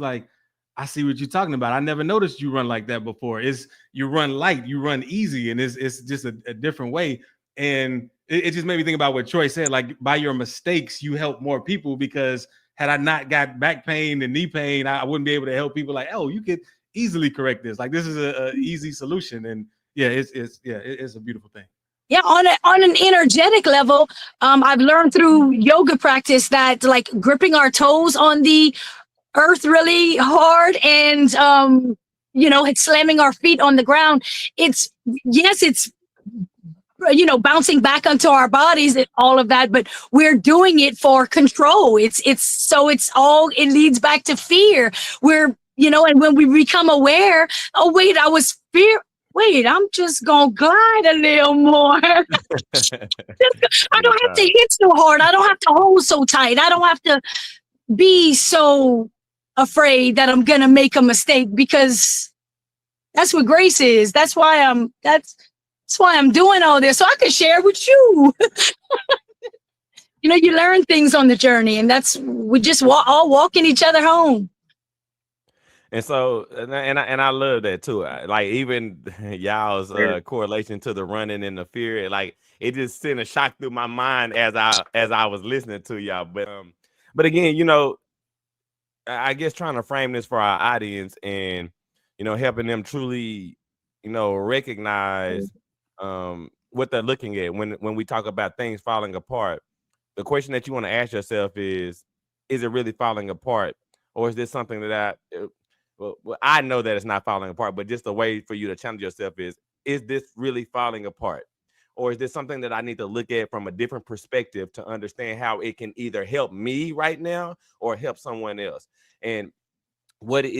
like, I see what you're talking about. I never noticed you run like that before. You run light, you run easy, and it's just a different way. And it just made me think about what Troy said. Like, by your mistakes, you help more people, because had I not got back pain and knee pain, I wouldn't be able to help people like, oh, you could easily correct this. Like, this is a easy solution. And yeah, it's a beautiful thing. Yeah, on an energetic level, I've learned through yoga practice that like gripping our toes on the earth really hard and it's slamming our feet on the ground. It's yes, it's bouncing back onto our bodies and all of that, but we're doing it for control. It leads back to fear. And when we become aware, oh wait, I was fear. Wait, I'm just gonna glide a little more. I don't have to hit so hard. I don't have to hold so tight. I don't have to be so afraid that I'm gonna make a mistake, because that's what grace is. That's why I'm doing all this, so I can share with you. You learn things on the journey, and we just all walking each other home. And so, and I love that too. Like, even y'all's correlation to the running and the fear, like, it just sent a shock through my mind as I was listening to y'all. But again, I guess trying to frame this for our audience and helping them truly, recognize what they're looking at when we talk about things falling apart. The question that you want to ask yourself is it really falling apart, or is this something that I know that it's not falling apart, but just a way for you to challenge yourself is this really falling apart? Or is this something that I need to look at from a different perspective to understand how it can either help me right now or help someone else? And where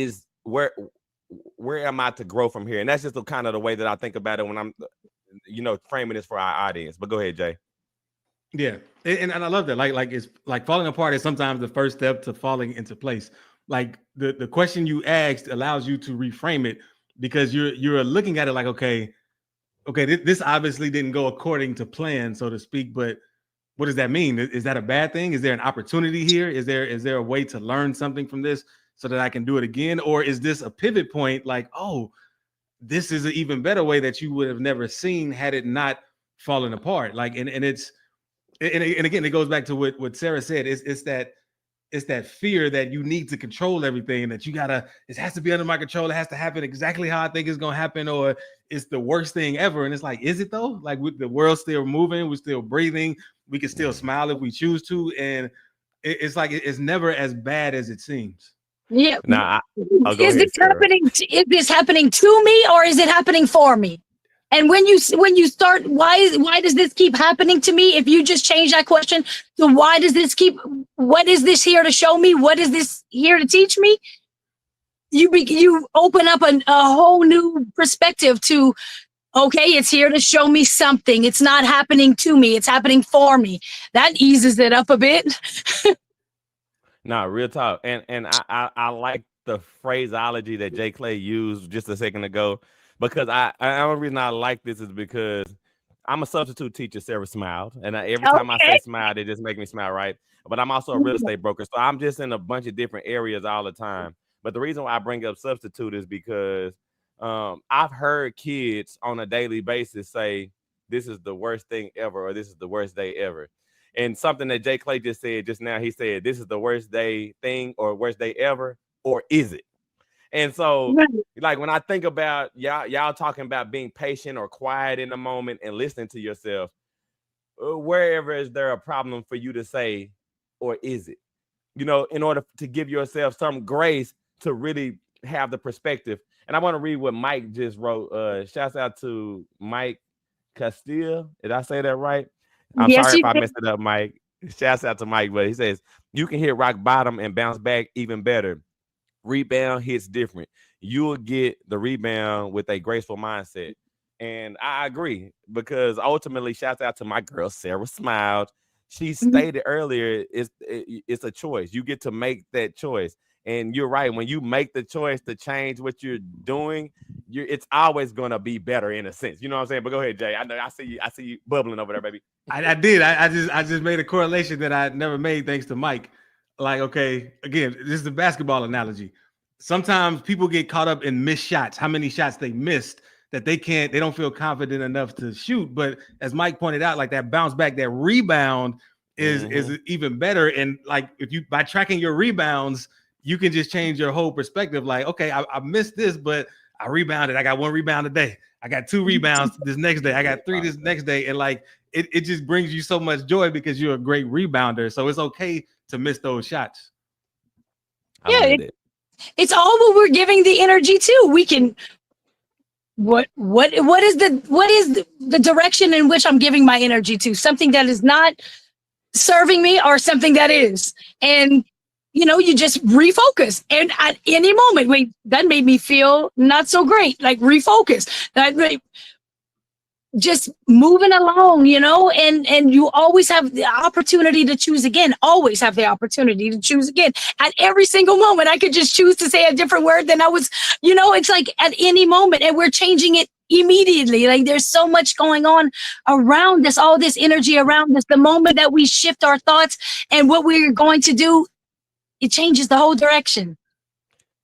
am I to grow from here? And that's just the kind of the way that I think about it when I'm, framing this for our audience. But go ahead, Jay. Yeah. And I love that. Like it's like falling apart is sometimes the first step to falling into place. Like the question you asked allows you to reframe it, because you're looking at it like, okay, this obviously didn't go according to plan, so to speak, but what does that mean? Is that a bad thing? Is there an opportunity here? Is there a way to learn something from this so that I can do it again? Or is this a pivot point? Like, oh, this is an even better way that you would have never seen had it not fallen apart. Like, and again, it goes back to what Sara said. It's that fear that you need to control everything, that it has to be under my control. It has to happen exactly how I think it's going to happen, or it's the worst thing ever. And it's like, is it though? Like, the world's still moving. We're still breathing. We can still smile if we choose to. And it's like, it's never as bad as it seems. Yeah. Now, is this happening to me, or is it happening for me? And when you start, why does this keep happening to me? If you just change that question to what is this here to show me? What is this here to teach me? You open up a whole new perspective to, okay, it's here to show me something. It's not happening to me. It's happening for me. That eases it up a bit. No, real talk. And I like the phraseology that JClay used just a second ago, because the only reason I like this is because I'm a substitute teacher, Sara Smiled, and every time I say smile, it just makes me smile, right? But I'm also a real estate broker, so I'm just in a bunch of different areas all the time. But the reason why I bring up substitute is because I've heard kids on a daily basis say, this is the worst thing ever, or this is the worst day ever. And something that JClay just said just now, he said, this is the worst day thing or worst day ever, or is it? And so, like, when I think about y'all talking about being patient or quiet in the moment and listening to yourself, wherever is there a problem for you to say, or is it? In order to give yourself some grace to really have the perspective. And I want to read what Mike just wrote. Shouts out to Mike Castile. Did I say that right? I'm sorry if I messed it up, Mike. Shouts out to Mike, but he says, you can hit rock bottom and bounce back even better. Rebound hits different. You'll get the rebound with a graceful mindset. And I agree, because ultimately, shouts out to my girl, Sara Smiled. She stated earlier, it's a choice. You get to make that choice. And you're right. When you make the choice to change what you're doing, it's always going to be better in a sense. You know what I'm saying? But go ahead, Jay. I know I see you bubbling over there, baby. I did. I just made a correlation that I never made thanks to Mike. Like, okay, again, this is a basketball analogy. sometimes people get caught up in missed shots, how many shots they missed that they don't feel confident enough to shoot. But as Mike pointed out, like that bounce back, that rebound is even better. And like if you by tracking your rebounds, you can just change your whole perspective. Like, okay, I missed this, but I rebounded. I got 1 rebound a day. I got 2 rebounds this next day. I got 3 this next day. And like it just brings you so much joy because you're a great rebounder. So it's okay to miss those shots. It's all what we're giving the energy to. We can what is the direction in which I'm giving my energy to? Something that is not serving me or something that is. And you just refocus. And at any moment, wait, that made me feel not so great. Like refocus. Just moving along, and you always have the opportunity to choose again. Always have the opportunity to choose again. At every single moment, I could just choose to say a different word than I was, it's like at any moment, and we're changing it immediately. Like there's so much going on around us, all this energy around us. The moment that we shift our thoughts and what we're going to do, it changes the whole direction.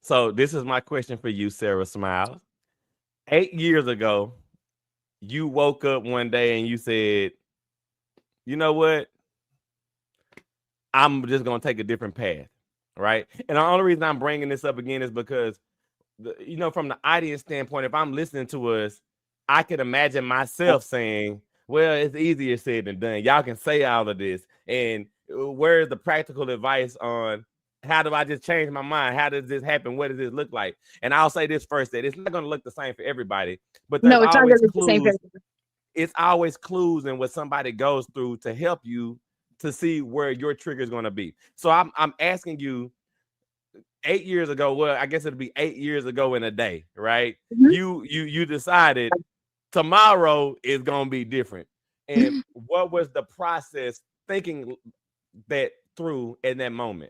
So this is my question for you, Sara Smiled. 8 years ago, you woke up one day and you said, you know what? I'm just going to take a different path, right? And the only reason I'm bringing this up again is because, from the audience standpoint, if I'm listening to us, I can imagine myself saying, well, it's easier said than done. Y'all can say all of this. And where's the practical advice on how do I just change my mind? How does this happen? What does this look like? And I'll say this first, that it's not going to look the same for everybody, but there's always clues. It's always clues in what somebody goes through to help you to see where your trigger is going to be. So I'm asking you, 8 years ago, well, I guess it'll be 8 years ago in a day, right? Mm-hmm. You decided tomorrow is going to be different. And what was the process thinking that through in that moment?